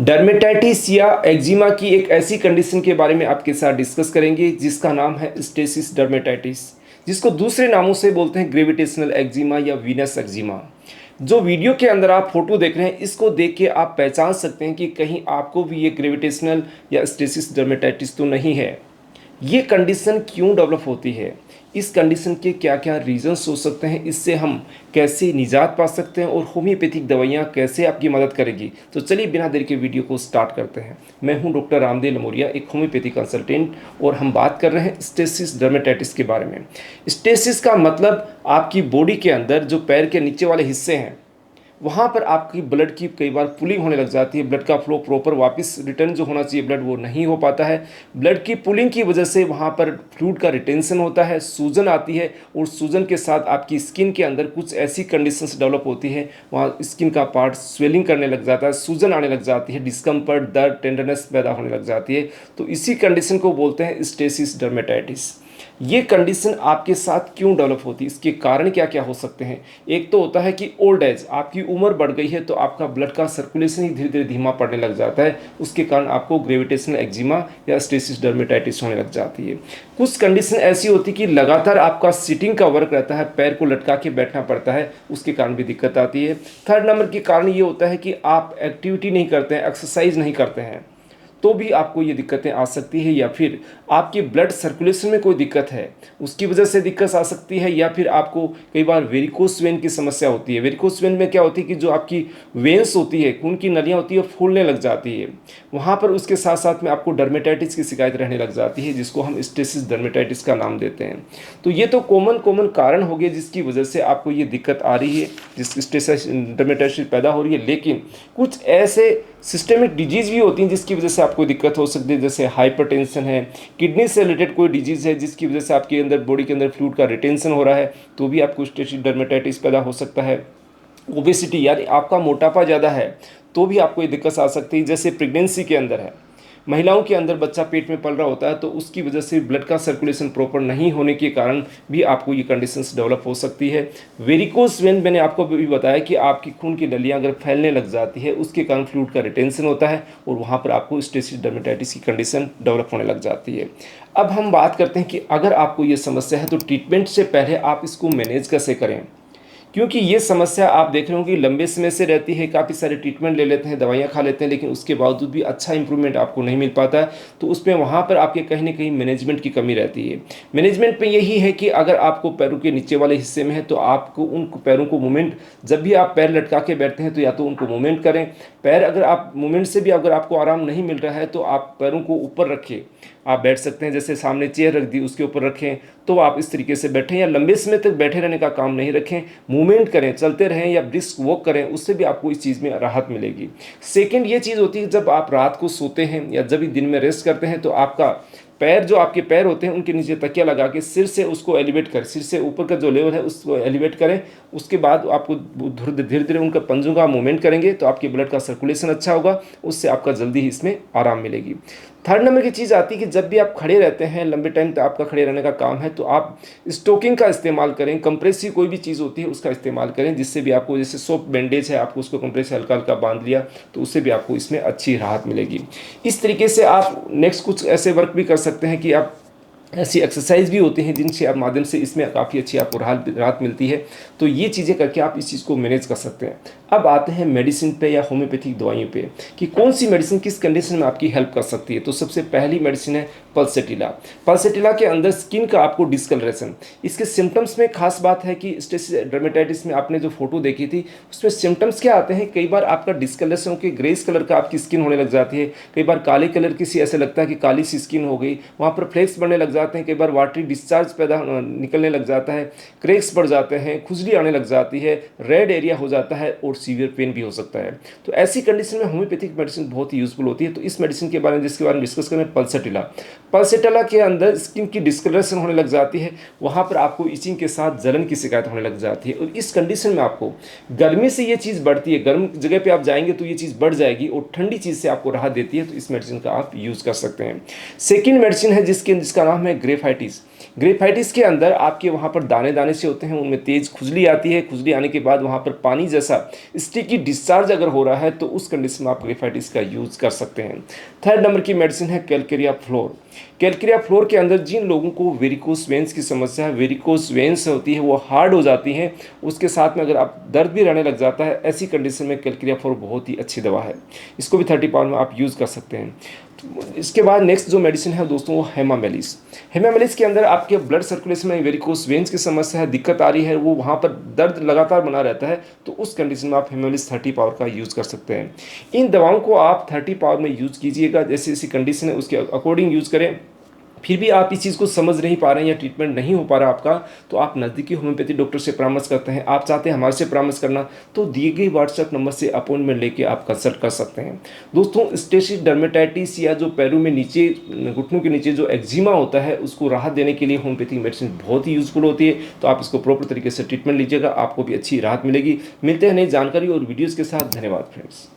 Dermatitis या eczema की एक ऐसी कंडीशन के बारे में आपके साथ डिस्कस करेंगे जिसका नाम है स्टेसिस डर्मेटाइटिस, जिसको दूसरे नामों से बोलते हैं ग्रेविटेशनल एक्जिमा या वीनस एक्जिमा। जो वीडियो के अंदर आप फोटो देख रहे हैं, इसको देख के आप पहचान सकते हैं कि कहीं आपको भी ये ग्रेविटेशनल या स्टेसिस डर्मेटाइटिस तो नहीं है। ये कंडीशन क्यों डेवलप होती है, इस कंडीशन के क्या क्या रीजंस हो सकते हैं, इससे हम कैसे निजात पा सकते हैं और होम्योपैथिक दवाइयाँ कैसे आपकी मदद करेगी। तो चलिए बिना देर के वीडियो को स्टार्ट करते हैं। मैं हूं डॉक्टर रामदेव लमोरिया, एक होम्योपैथिक कंसल्टेंट, और हम बात कर रहे हैं स्टेसिस डर्मेटाइटिस के बारे में। स्टेसिस का मतलब आपकी बॉडी के अंदर जो पैर के नीचे वाले हिस्से हैं, वहाँ पर आपकी ब्लड की कई बार पुलिंग होने लग जाती है। ब्लड का फ्लो प्रॉपर वापस रिटर्न जो होना चाहिए ब्लड, वो नहीं हो पाता है। ब्लड की पुलिंग की वजह से वहाँ पर फ्लूइड का रिटेंशन होता है, सूजन आती है, और सूजन के साथ आपकी स्किन के अंदर कुछ ऐसी कंडीशंस डेवलप होती है, वहाँ स्किन का पार्ट स्वेलिंग करने लग जाता है, सूजन आने लग जाती है, डिस्कम्फर्ट, दर्द, टेंडरनेस पैदा होने लग जाती है। तो इसी कंडीशन को बोलते हैं स्टेसिस डर्मेटाइटिस। ये कंडीशन आपके साथ क्यों डेवलप होती है, इसके कारण क्या क्या हो सकते हैं। एक तो होता है कि ओल्ड एज, आपकी उम्र बढ़ गई है तो आपका ब्लड का सर्कुलेशन ही धीरे धीरे धीमा पड़ने लग जाता है, उसके कारण आपको ग्रेविटेशनल एक्जिमा या स्टेसिस डर्मेटाइटिस होने लग जाती है। कुछ कंडीशन ऐसी होती है कि लगातार आपका सिटिंग का वर्क रहता है, पैर को लटका के बैठना पड़ता है, उसके कारण भी दिक्कत आती है। थर्ड नंबर के कारण ये होता है कि आप एक्टिविटी नहीं करते हैं, एक्सरसाइज नहीं करते हैं, तो भी आपको ये दिक्कतें आ सकती है। या फिर आपकी ब्लड सर्कुलेशन में कोई दिक्कत है, उसकी वजह से दिक्कत आ सकती है। या फिर आपको कई बार वेरिकोस वेन की समस्या होती है। वेरिकोस वेन में क्या होती है कि जो आपकी वेन्स होती है, खून की नलियाँ होती है, फूलने लग जाती है वहाँ पर। उसके साथ साथ में आपको डर्मेटाइटिस की शिकायत रहने लग जाती है, जिसको हम स्टेसिस डर्मेटाइटिस का नाम देते हैं। तो ये तो कॉमन कारण हो गए जिसकी वजह से आपको ये दिक्कत आ रही है, जिस स्टेसिस डर्मेटाइटिस पैदा हो रही है। लेकिन कुछ ऐसे सिस्टेमिक डिजीज़ भी होती हैं जिसकी वजह से आपको दिक्कत हो सकती है, जैसे हाइपरटेंशन है, किडनी से रिलेटेड कोई डिजीज़ है जिसकी वजह से आपके अंदर बॉडी के अंदर फ्लूइड का रिटेंशन हो रहा है, तो भी आपको स्टेसिस डर्मेटाइटिस पैदा हो सकता है। ओबेसिटी, यानी आपका मोटापा ज़्यादा है, तो भी आपको ये दिक्कत आ सकती है। जैसे प्रेगनेंसी के अंदर है, महिलाओं के अंदर बच्चा पेट में पल रहा होता है, तो उसकी वजह से ब्लड का सर्कुलेशन प्रॉपर नहीं होने के कारण भी आपको ये कंडीशंस डेवलप हो सकती है। वेरिकोस वेन, मैंने आपको भी बताया कि आपकी खून की नलियाँ अगर फैलने लग जाती है, उसके कारण फ्लूइड का रिटेंशन होता है, और वहाँ पर आपको स्टेसिस डर्मेटाइटिस की कंडीशन डेवलप होने लग जाती है। अब हम बात करते हैं कि अगर आपको ये समस्या है तो ट्रीटमेंट से पहले आप इसको मैनेज कैसे करें, क्योंकि ये समस्या आप देख रहे हो कि लंबे समय से रहती है। काफ़ी सारे ट्रीटमेंट ले लेते हैं, दवाइयाँ खा लेते हैं, लेकिन उसके बावजूद भी अच्छा इंप्रूवमेंट आपको नहीं मिल पाता है। तो उसमें वहाँ पर आपके कहीं ना कहीं मैनेजमेंट की कमी रहती है। मैनेजमेंट में यही है कि अगर आपको पैरों के नीचे वाले हिस्से में है तो आपको उन पैरों को मूवमेंट, जब भी आप पैर लटका के बैठते हैं तो या तो उनको मूवमेंट करें। पैर अगर आप मूवमेंट से भी अगर आपको आराम नहीं मिल रहा है तो आप पैरों को ऊपर रखें, आप बैठ सकते हैं। जैसे सामने चेयर रख दी, उसके ऊपर रखें, तो आप इस तरीके से बैठें, या लंबे समय तक बैठे रहने का काम नहीं रखें, मूवमेंट करें, चलते रहें या ब्रिस्क वॉक करें, उससे भी आपको इस चीज़ में राहत मिलेगी। सेकंड ये चीज़ होती है, जब आप रात को सोते हैं या जब भी दिन में रेस्ट करते हैं, तो आपका पैर, जो आपके पैर होते हैं, उनके नीचे तकिया लगा के सिर से उसको एलिवेट करें, सिर से ऊपर का जो लेवल है उसको एलिवेट करें। उसके बाद आपको धीरे धीरे उनका पंजों का मूवमेंट करेंगे तो आपके ब्लड का सर्कुलेशन अच्छा होगा, उससे आपका जल्दी ही इसमें आराम मिलेगी। थर्ड नंबर की चीज़ आती है कि जब भी आप खड़े रहते हैं, लंबे टाइम तक आपका खड़े रहने का काम है, तो आप स्टोकिंग का इस्तेमाल करें, कंप्रेसिव कोई भी चीज़ होती है उसका इस्तेमाल करें, जिससे भी आपको, जैसे सॉफ्ट बैंडेज है, आपको उसको कंप्रेस हल्का हल्का बांध लिया, तो उससे भी आपको इसमें अच्छी राहत मिलेगी। इस तरीके से आप नेक्स्ट कुछ ऐसे वर्क भी कर सकते हैं कि आप, ऐसी एक्सरसाइज भी होती हैं जिनसे आप माध्यम से इसमें काफ़ी अच्छी आपको राहत मिलती है। तो ये चीज़ें करके आप इस चीज़ को मैनेज कर सकते हैं। अब आते हैं मेडिसिन पे या होम्योपैथिक दवाइयों पे, कि कौन सी मेडिसिन किस कंडीशन में आपकी हेल्प कर सकती है। तो सबसे पहली मेडिसिन है पल्सेटिला। पल्सेटिला के अंदर स्किन का आपको डिस्कलरेशन, इसके सिम्टम्स में खास बात है कि स्टेसिस डर्मेटाइटिस में आपने जो फोटो देखी थी उसमें सिम्टम्स क्या आते हैं, कई बार आपका डिस्कलरेशन के ग्रेस कलर का आपकी स्किन होने लग जाती है, कई बार काले कलर की सी, ऐसे लगता है कि काली सी स्किन हो गई, वहाँ पर फ्लेक्स बनने लग जाते हैं, कई बार वाटरी डिस्चार्ज पैदा निकलने लग जाता है, क्रैक्स पड़ जाते हैं, खुजली आने लग जाती है, रेड एरिया हो जाता है, और सीवियर पेन भी हो सकता है। तो ऐसी कंडीशन में होम्योपैथिक मेडिसिन बहुत ही यूजफुल होती है। तो इस मेडिसिन के बारे में, जिसके बारे में डिस्कस करें, पल्सेटिला। पल्सेटिला के अंदर स्किन की डिस्कलरेशन होने लग जाती है, वहाँ पर आपको इचिंग के साथ जलन की शिकायत होने लग जाती है, और इस कंडीशन में आपको गर्मी से ये चीज़ बढ़ती है, गर्म जगह पे आप जाएंगे तो ये चीज़ बढ़ जाएगी, और ठंडी चीज़ से आपको राहत देती है। तो इस मेडिसिन का आप यूज़ कर सकते हैं। सेकेंड मेडिसिन है जिसका नाम है ग्रेफाइटिस। ग्रेफाइटिस के अंदर आपके वहाँ पर दाने दाने से होते हैं, उनमें तेज़ खुजली आती है, खुजली आने के बाद वहाँ पर पानी जैसा स्टिकी डिस्चार्ज अगर हो रहा है तो उस कंडीशन में आप ग्रेफाइटिस का यूज़ कर सकते हैं। थर्ड नंबर की मेडिसिन है कैलकेरिया फ्लोर। कैलकेरिया फ्लोर के अंदर जिन लोगों को वेरिकोस वेंस की समस्या है, वेरिकोस वेंस होती है वो हार्ड हो जाती हैं, उसके साथ में अगर आप दर्द भी रहने लग जाता है, ऐसी कंडीशन में कैलकेरिया फ्लोर बहुत ही अच्छी दवा है, इसको भी 30 पाउंड में आप यूज़ कर सकते हैं। इसके बाद नेक्स्ट जो मेडिसिन है दोस्तों वो हेमामेलिस। हेमामेलिस के अंदर आपके ब्लड सर्कुलेशन में वेरिकोस वेंस की समस्या है, दिक्कत आ रही है, वो वहाँ पर दर्द लगातार बना रहता है, तो उस कंडीशन में आप हेमामेलिस 30 पावर का यूज़ कर सकते हैं। इन दवाओं को आप 30 पावर में यूज़ कीजिएगा, जैसे जैसी कंडीशन है उसके अकॉर्डिंग यूज़ करें। फिर भी आप इस चीज़ को समझ नहीं पा रहे हैं या ट्रीटमेंट नहीं हो पा रहा आपका, तो आप नज़दीकी होम्योपैथी डॉक्टर से परामर्श करते हैं। आप चाहते हैं हमारे से परामर्श करना, तो दिए गए व्हाट्सएप नंबर से अपॉइंटमेंट लेके आप कंसल्ट कर सकते हैं। दोस्तों, स्टेटिस डर्मेटाइटिस या जो पैरों में नीचे घुटनों के नीचे जो एक्जिमा होता है उसको राहत देने के लिए होम्योपैथिक मेडिसिन बहुत ही यूज़फुल होती है, तो आप इसको प्रॉपर तरीके से ट्रीटमेंट लीजिएगा, आपको भी अच्छी राहत मिलेगी। मिलते हैं नई जानकारी और वीडियोज़ के साथ। धन्यवाद फ्रेंड्स।